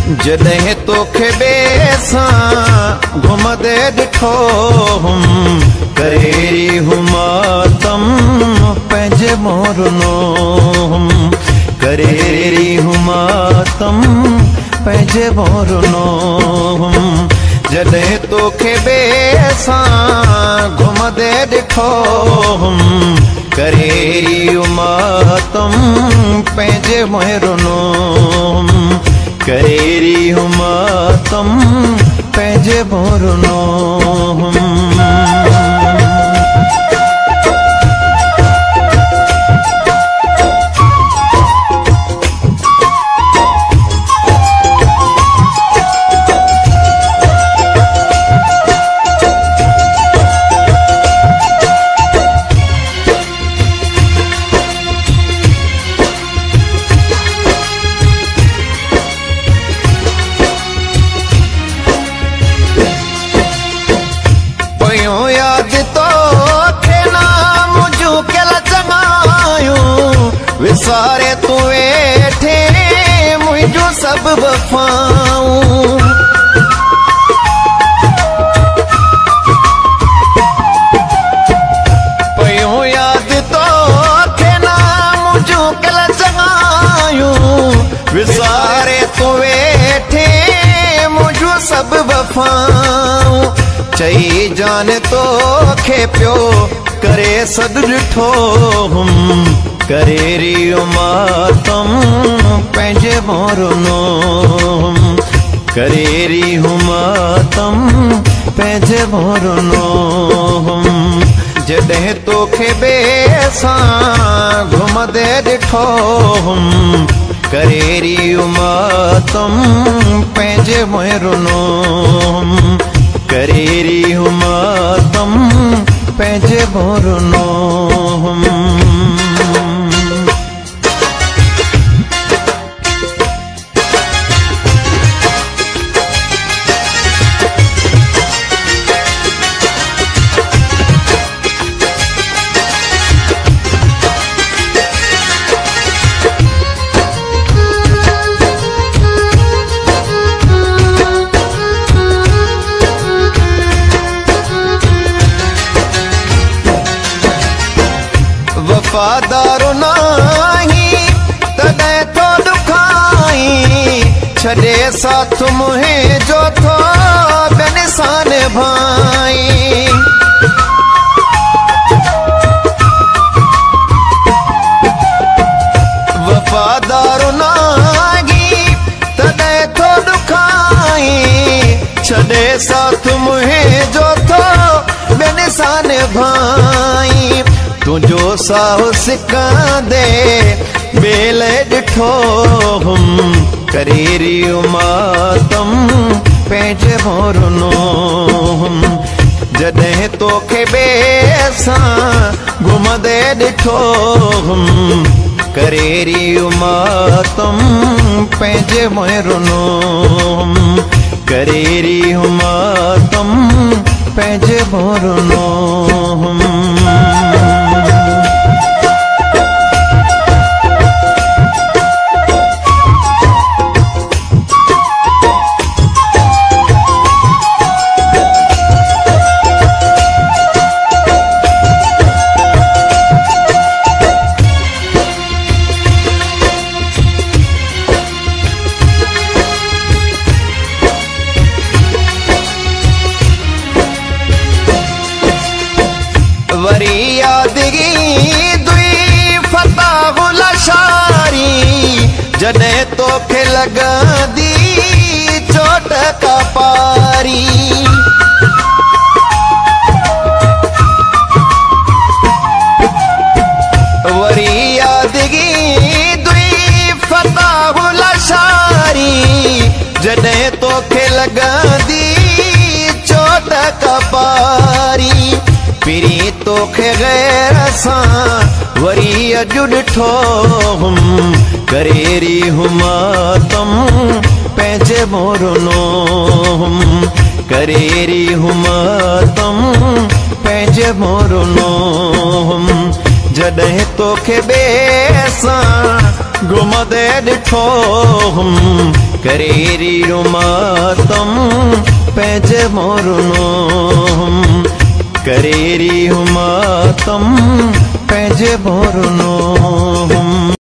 जॾहिं तोखे ॿिए सां घुमंदे ॾिठो हुम करेरी हुमातम पंहिंजे मोरनो हुम करेरी हुमातम पंहिंजे मोरनो हुम जॾहिं तोखे ॿिए सां घुमंदे ॾिठो हुम करेरी हुमातम पंहिंजे मोरनो हुम करेरी हुमातम पंहिंजे मोरनो हुम विसारे तू वेठे मुझो सब वफाऊं पयो याद तो के ना मुझो कल चंगायूं विसारे तू वेठे मुझो सब वफाऊं चई जान तो खे पियो करे सद ॾिठो हुम करेरी हुमातम पंहिंजे मोरनो हुम करेरी हुमातम पंहिंजे मोरनो हुम जॾहिं तोखे ॿिए सां घुमंदे ॾिठो हुम करेरी हुमातम पंहिंजे मोरनो हुम करेरी हुमातम पंहिंजे मोरनो हुम वफादारो नाही तॾहिं तो ॾुखाई छॾे साथ मुंहिंजो थो ॿियनि सां निभाई वफादारो नाही तॾहिं तो ॾुखाई छॾे साथ मुंहिंजो थो ॿियनि सां निभाई तुंहिंजो साहु सिकांदे ॿेल ॾिठो हुम करेरी हुमातम पंहिंजे मोरनो हुम जॾहिं तोखे ॿिए सां घुमंदे ॾिठो हुम करेरी हुमातम पंहिंजे मोरनो हुम करेरी हुमातम पंहिंजे मोरनो हुम वरी यादगी दुई फताहुल शारी जॾहिं तोखे लॻंदी चोट का पारी वरी यादगी दुई फताहुल शारी जॾहिं तोखे लॻंदी चोट का पारी पिरी तोखे गैर सां वरी अॼु ॾिठो हुम करेरी हुमातम पंहिंजे मोरनो हुम करेरी हुमातम पंहिंजे मोरनो हुम जॾहिं तोखे ॿिए सां घुमदे ॾिठो हम करेरी रुमातम पंहिंजे मोरनो करेरी हुमातम पंहिंजे मोरनो।